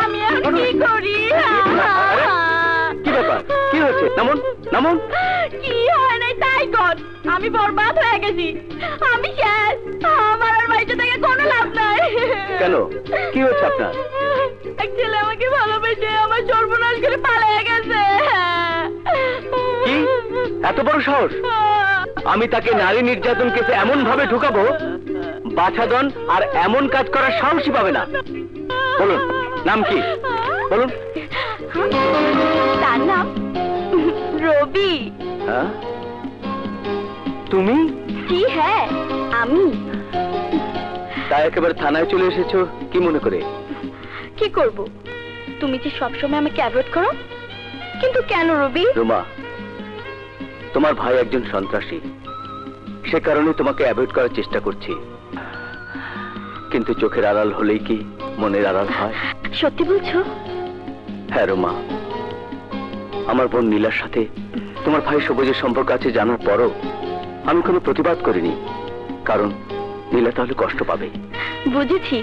আমি এখন কি করি? কি ব্যাপার? কি হয়েছে? নামুন নামুন। কি হয় নাই তাই কর, আমি বরবাদ হয়ে গেছি, আমি শেষ, আমার আর বাইরে থেকে কোনো লাভ নাই। কেন? কি হয়েছে আপনার? এক ছেলে আমাকে ভালোবেসে আমার সর্বনাশ করে পালিয়ে গেছে। কি এত বড় সাহস? আমি তাকে নারী নির্যাতন কেসে এমন ভাবে ঢুকাবো, বাছাধন আর এমন কাজ করার সাহসই পাবে না। বলুন নাম কি বলুন। তার নাম রবি। হ্যাঁ তুমি? কি? হ্যাঁ আমি। তাই একেবারে থানায় চলে এসেছো কি মনে করে? কি করব, তুমি যে সবসময় আমাকে অ্যাভয়েড করো। কিন্তু কেন রবি? রুমা, তোমার ভাই একজন সন্ত্রাসী, সে কারণে তোমাকে অ্যাভয়েড করার চেষ্টা করছি। কিন্তু চোখের আড়াল হলেই কি মনের আড়াল হয়? সত্যি বলছো? হ্যাঁ রুমা, আমার বোন নীলার সাথে তোমার ভাই সবুজের সম্পর্ক আছে জানার পরও আমি কোনো প্রতিবাদ করিনি, কারণ নীলা তাহলে কষ্ট পাবে। বুঝেছি,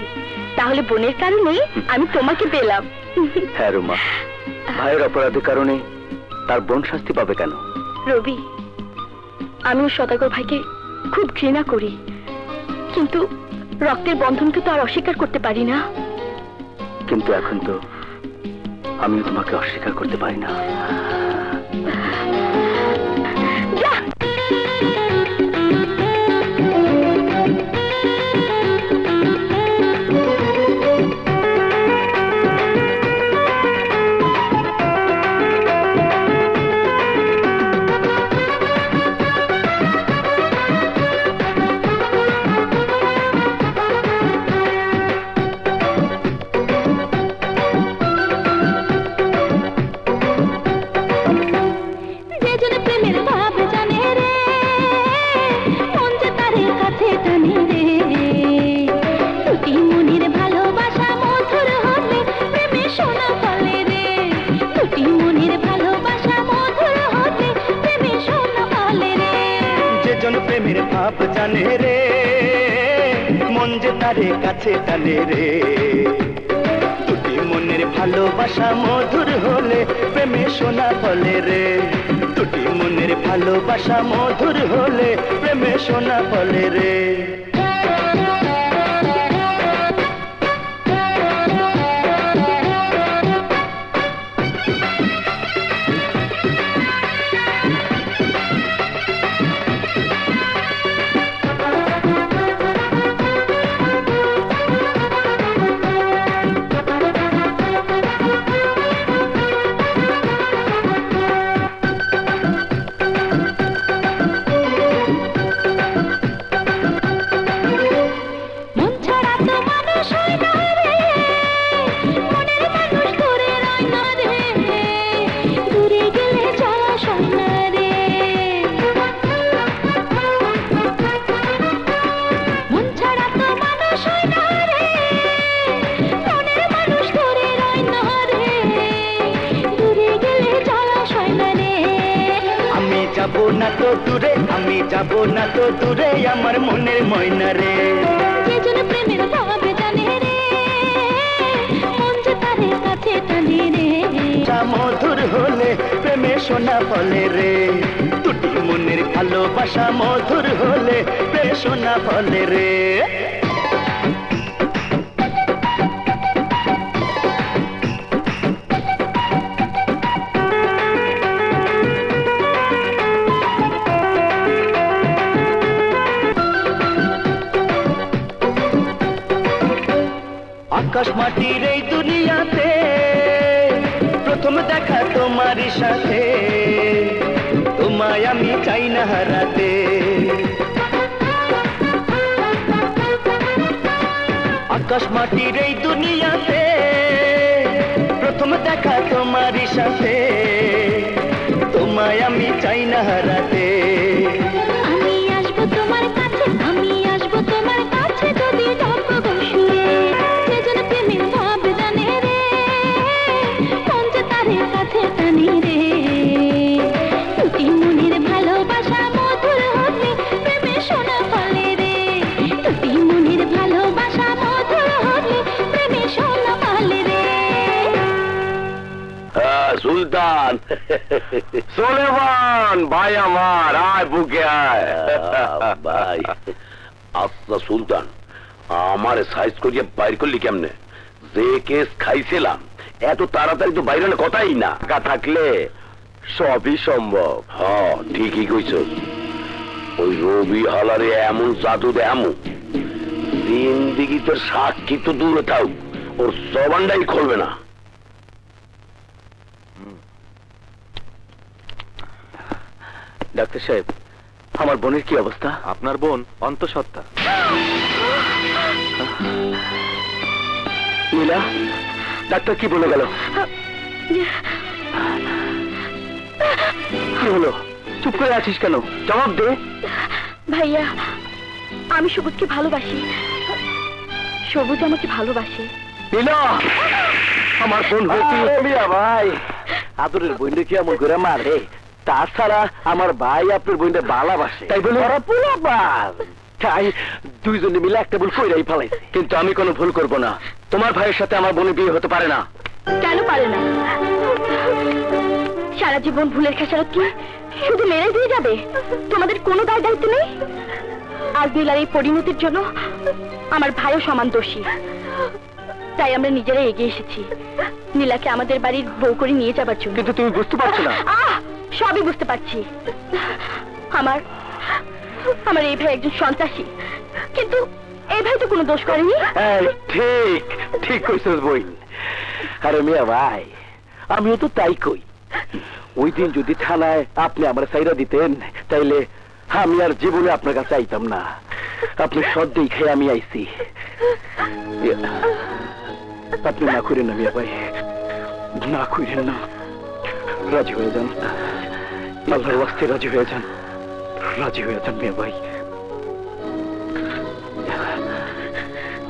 তাহলে বোনের কারণেই আমি তোমাকে পেলাম। হ্যাঁ রুমা, ভাইয়ের অপরাধের কারণে তার বোন শাস্তি পাবে কেন? রবি, আমিও সদাগর ভাইকে খুব ঘৃণা করি, কিন্তু রক্তের বন্ধনকে তো আর অস্বীকার করতে পারি না। কিন্তু এখন তো আমিও তোমাকে অস্বীকার করতে পারি না। জানে রে মন যে তারে কাছে টানে রে, দুটি মনের ভালোবাসা মধুর হলে প্রেমে সোনা ফলে রে, দুটি মনের ভালোবাসা মধুর হলে প্রেমে সোনা ফলে রে। আমি যাব না তো দূরে আমার মনের ময়না রে, প্রেমের ভাবে জানে রে মন যে তারে কাছে টানে রে, মধুর হলে প্রেমে সোনা ফলে রে, দুটি মনের ভালোবাসা মধুর হলে প্রেমে সোনা ফলে রে। আকাশ মাটির এই দুনিয়াতে প্রথম দেখা তোমারই সাথে, তোমায় আমি চাই না হারাতে। আকাশ মাটির এই দুনিয়াতে প্রথম দেখা তোমারই সাথে, তোমায় আমি চাই না হারাতে। আমি আসবো তোমার কাছে, আমি আসবো তোমার কাছে, যদি ডাকো বসুয়ে সেজন প্রেমের ভাব জানে রে মন যে তারে কাছে টানে রে, দুটি মনের ভালোবাসা মধুর হলে প্রেমে সোনা ফলে রে, দুটি মনের ভালোবাসা মধুর হলে সোলেমান ভাই আমার, আয় বুকে আয়। ভাই আচ্ছা সুলতান, আমার সাইজ করিয়া বাইর করলি কেমনে? যে কেস খাইছিলাম এত তাড়াতাড়ি তো বাইরে কথাই না। টাকা থাকলে সবই সম্ভব। হ্যাঁ ঠিকই কইছ। ওই রবি হালারে এমন জাদু দেমু, জিন্দিগি তোর সাক্ষী তো দূরে থাক, ওর জবানটাই খুলবে না। ডাক্তার সাহেব, আমার বোনের কি অবস্থা? আপনার বোন অন্তঃসত্ত্বা। নীলা, ডাক্তার কি বলে গেল? কি হলো? চুপ করে আছিস কেন? জবাব দে। ভাইয়া, আমি সবুজকে ভালোবাসি, সবুজ আমাকে ভালোবাসে। নীলা, আমার বোন হয়েছি। ভাই, আদরের বোনটা কি এমন করে মারে? তাছাড়া আমার ভাই আপনার বোনটা ভালোবাসে, তাই বলে তাই দুইজনে মিলে একটা ভুল কইরাই ফেলাইছে। কিন্তু আমি কোনো ভুল করব না। তোমার ভাইয়ের সাথে আমার বোনের বিয়ে হতে পারে না। কেন পারে না? সারা জীবন ভুলের খেসারত কি শুধু মেরে দিয়ে যাবে? তোমাদের কোনো দায় দায়িত্ব নেই? আজ নীলার এই পরিণতির জন্য আমার ভাইও সমান দোষী। তাই আমরা নিজেরাই এগিয়ে এসেছি নীলাকে আমাদের বাড়ির বউ করে নিয়ে যাবার জন্য। কিন্তু তুমি বুঝতে পারছো না। সবই বুঝতে পারছি। আমার আমার এই ভাই একজন সন্ত্রাসী, কিন্তু এই ভাই তো কোনো দোষ করেনি। ঠিক ঠিক কইছিস বই। আরে মিয়া ভাই, আমিও তো তাই কই। ওই দিন যদি থানায় আপনি আমার সাইরা দিতেন, তাইলে আমি আর জীবনে আপনার কাছে আইতাম না। আপনি সদ্যই খেয়ে আমি আইছি। আপনি না করেন না মিয়া ভাই, না করেন না। রাজি হয়ে যান, আল্লাহর ওয়াস্তে রাজি হয়ে যান, রাজি হয়ে যান মিয়া ভাই।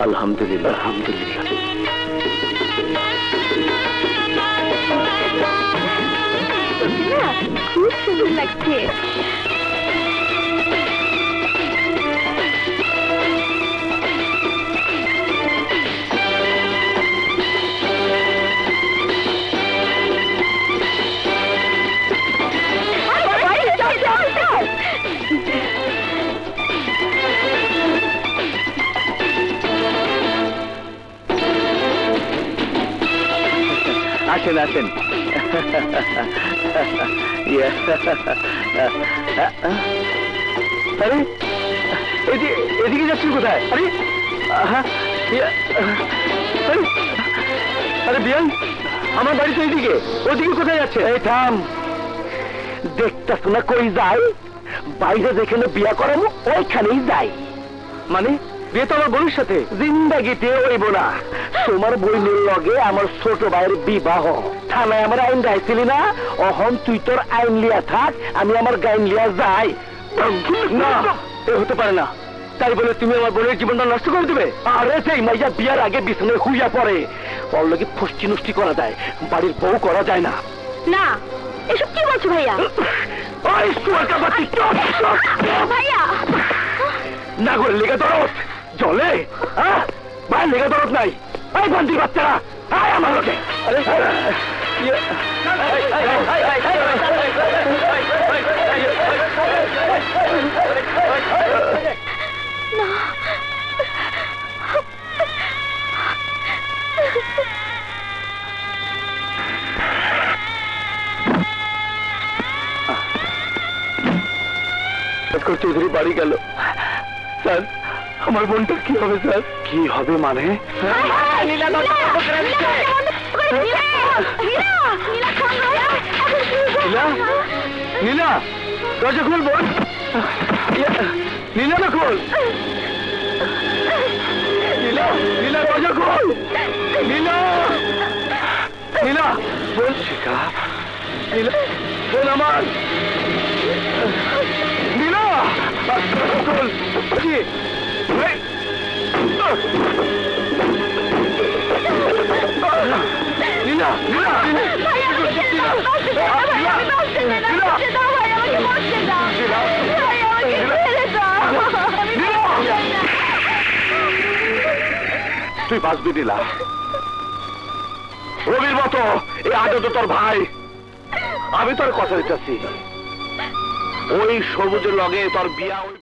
আলহামদুলিল্লাহ, আলহামদুলিল্লাহ। খুব সুন্দর লাগছে। আসেন আসেন। আরে এদিকে যাচ্ছেন কোথায়? আরে আরে বিয়ান, আমার বাড়ি তো এইদিকে, ওদিকে কোথায় যাচ্ছে? এই থাম, দেখতেছ না কই যাই? বাইরে যেখানে বিয়া করাবো ওইখানেই যাই। মানে বিয়ে তো আমার বোনের সাথে। জিন্দাগিতে হইব না। তোমার বোনের লগে আমার ছোট ভাইয়ের বিবাহ। থানায় আমার আইন রাইছিলি না? অহন তুই তোর আইন লিয়া থাক, আমি আমার গাইন লিয়া যাই। না, এ হতে পারে না। তাই বলে তুমি আমার বোনের জীবনটা নষ্ট করে দেবে? আরে সেই মাইয়া বিয়ার আগে বিছানায় হুইয়া পড়ে, ওর লগে ফুষ্টি নষ্টি করা যায়, বাড়ির বউ করা যায় না। না, এসব কি বলছো ভাইয়া? ভাইয়া না করে লেগে দরদ জলে, ভাই লেগে দরদ নাই। এই বন্দির বাচ্চারা, আয় আমার লোকে। চৌধুরী বাড়ি গেল। স্যার, আমার বোনটার কি হবে স্যার? কি হবে মানে? নীলা, দরজা খুল বোন। নীলা না খোল। নীলা, নীলা দরজা খোল। নীলা, নীলা বোন। শিখা, নীলা বোন আমার। নীলা খোল। কি নীলা, নীলা, তুই বাঁচবি নীলা। রবির মতো এই আজও তো তোর ভাই, আমি তোর কথা দিতেছি, ওই সবুজের লগে তোর বিয়া